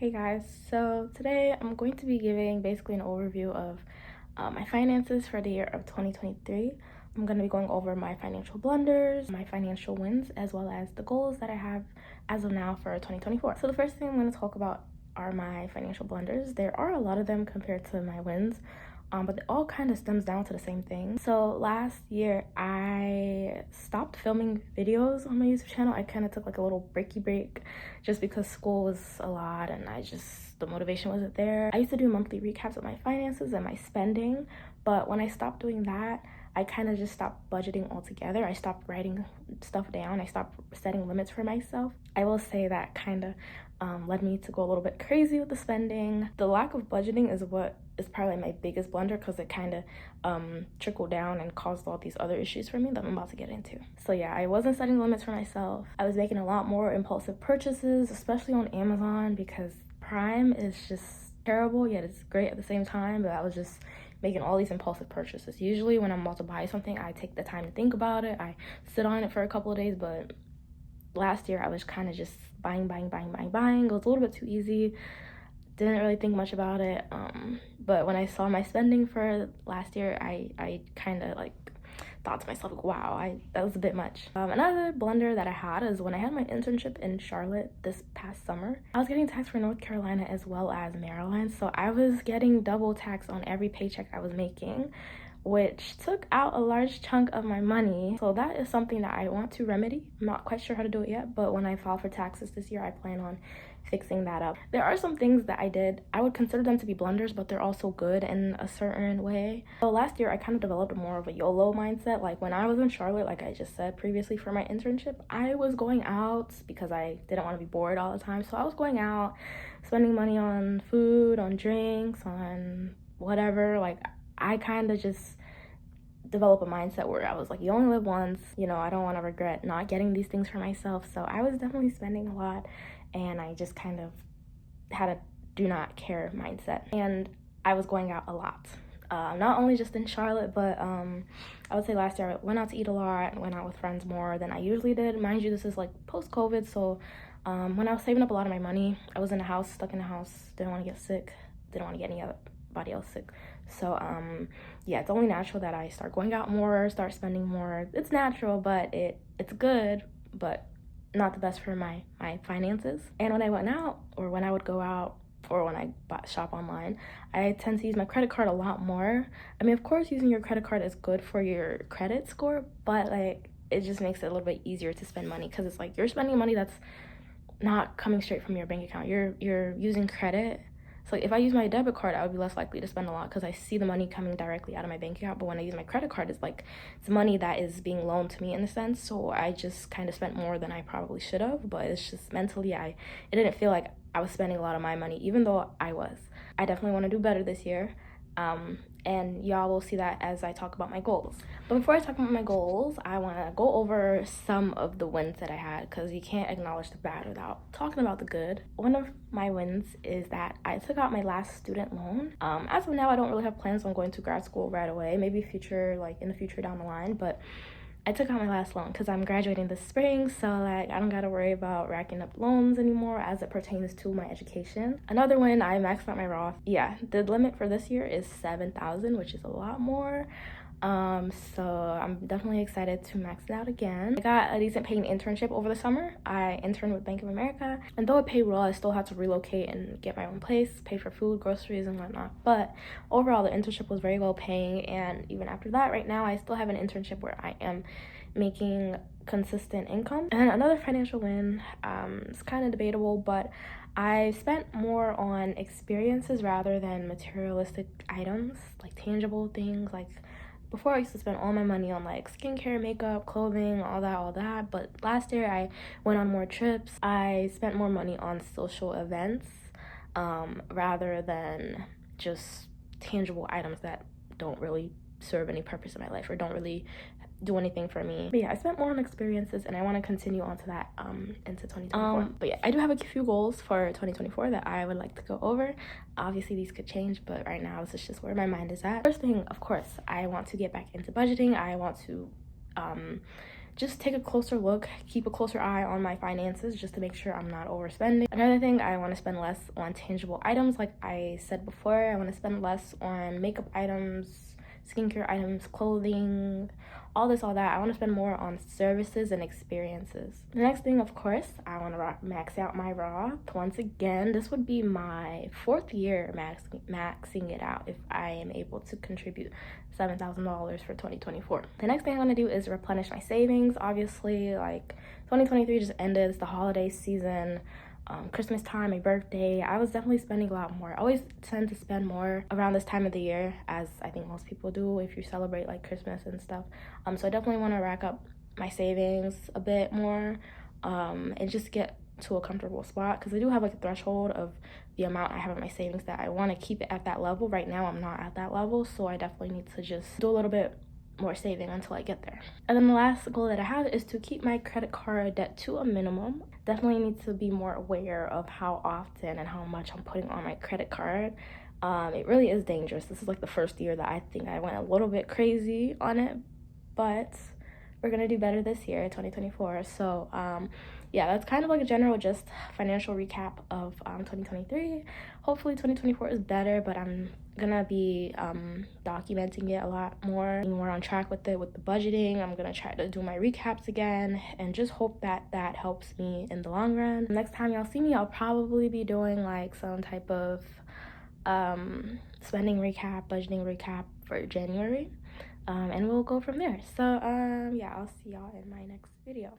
Hey guys, so today I'm going to be giving basically an overview of my finances for the year of 2023. I'm going to be going over my financial blunders, my financial wins, as well as the goals that I have as of now for 2024. So the first thing I'm going to talk about are my financial blunders. There are a lot of them compared to my wins, but it all kind of stems down to the same thing. So last year I stopped filming videos on my YouTube channel. I kind of took like a little break just because school was a lot and the motivation wasn't there. I used to do monthly recaps of my finances and my spending, but when I stopped doing that, I kind of just stopped budgeting altogether. I stopped writing stuff down. I stopped setting limits for myself. I will say that kind of led me to go a little bit crazy with the spending. The lack of budgeting is what is probably my biggest blunder because it kind of trickled down and caused all these other issues for me that I'm about to get into. So yeah, I wasn't setting limits for myself. I was making a lot more impulsive purchases, especially on Amazon, because Prime is just terrible, yet it's great at the same time. But I was just making all these impulsive purchases. Usually when I'm about to buy something, I take the time to think about it. I sit on it for a couple of days, but last year I was kind of just buying. It was a little bit too easy. Didn't really think much about it. But when I saw my spending for last year, I kind of like thought to myself, like, wow, that was a bit much. Another blunder that I had is when I had my internship in Charlotte this past summer. I was getting taxed for North Carolina as well as Maryland, so I was getting double tax on every paycheck I was making, which took out a large chunk of my money. So that is something that I want to remedy. I'm not quite sure how to do it yet, but when I file for taxes this year, I plan on fixing that up. There are some things that I did, I would consider them to be blunders, but they're also good in a certain way. So last year I kind of developed more of a YOLO mindset. Like when I was in Charlotte, like I just said previously, for my internship, I was going out because I didn't want to be bored all the time. So I was going out, spending money on food, on drinks, on whatever. Like I kind of just develop a mindset where I was like, you only live once, I don't want to regret not getting these things for myself. So I was definitely spending a lot, and I just kind of had a do not care mindset, and I was going out a lot. Not only just in Charlotte, but I would say last year I went out to eat a lot, went out with friends more than I usually did. Mind you, this is like post-COVID, so when I was saving up a lot of my money, I was in the house, stuck in the house, didn't want to get sick, didn't want to get anybody else sick. So yeah, it's only natural that I start going out more, start spending more. It's natural, but it's good, but not the best for my finances. And when I went out, or when I would go out, or when I shop online, I tend to use my credit card a lot more. I mean, of course, using your credit card is good for your credit score, but like it just makes it a little bit easier to spend money, because it's like you're spending money that's not coming straight from your bank account. You're using credit. So if I use my debit card, I would be less likely to spend a lot because I see the money coming directly out of my bank account. But when I use my credit card, it's like it's money that is being loaned to me in a sense. So I just kind of spent more than I probably should have. But it's just mentally, it didn't feel like I was spending a lot of my money, even though I was. I definitely want to do better this year. And y'all will see that as I talk about my goals. But before I talk about my goals, I want to go over some of the wins that I had, because you can't acknowledge the bad without talking about the good. One of my wins is that I took out my last student loan. As of now, I don't really have plans on going to grad school right away, maybe in the future down the line, but I took out my last loan because I'm graduating this spring, so like I don't gotta worry about racking up loans anymore as it pertains to my education. Another one, I maxed out my Roth. Yeah, the limit for this year is $7,000, which is a lot more. So I'm definitely excited to max it out again. I got a decent paying internship over the summer. I interned with Bank of America, and though it paid well, I still had to relocate and get my own place, pay for food, groceries, and whatnot. But overall, the internship was very well paying, and even after that, right now, I still have an internship where I am making consistent income. And another financial win, it's kind of debatable, but I spent more on experiences rather than materialistic items, like tangible things. Like before, I used to spend all my money on like skincare, makeup, clothing, all that. But last year I went on more trips. I spent more money on social events rather than just tangible items that don't really serve any purpose in my life or don't really do anything for me. But yeah, I spent more on experiences, and I want to continue on to that into 2024. But yeah, I do have a few goals for 2024 that I would like to go over. Obviously these could change, but right now this is just where my mind is at. First thing, of course, I want to get back into budgeting. I want to just take a closer look, keep a closer eye on my finances just to make sure I'm not overspending. Another thing, I want to spend less on tangible items. Like I said before, I want to spend less on makeup items, skincare items, clothing, all this, all that. I want to spend more on services and experiences. The next thing, of course, I want to max out my Roth. Once again, this would be my 4th year maxing it out if I am able to contribute $7,000 for 2024. The next thing I want to do is replenish my savings. Obviously, like 2023 just ended. It's the holiday season. Christmas time, my birthday, I was definitely spending a lot more. I always tend to spend more around this time of the year, as I think most people do if you celebrate like Christmas and stuff. So I definitely want to rack up my savings a bit more, and just get to a comfortable spot, because I do have like a threshold of the amount I have in my savings that I want to keep it at that level. Right now I'm not at that level, so I definitely need to just do a little bit more saving until I get there. And then the last goal that I have is to keep my credit card debt to a minimum. Definitely need to be more aware of how often and how much I'm putting on my credit card. It really is dangerous. This is like the first year that I think I went a little bit crazy on it, but we're gonna do better this year, 2024. So yeah, that's kind of like a general just financial recap of 2023. Hopefully 2024 is better, but I'm gonna be documenting it a lot more, being more on track with it, with the budgeting. I'm gonna try to do my recaps again and just hope that that helps me in the long run. Next time y'all see me, I'll probably be doing like some type of spending recap, budgeting recap for January, and we'll go from there. So yeah, I'll see y'all in my next video.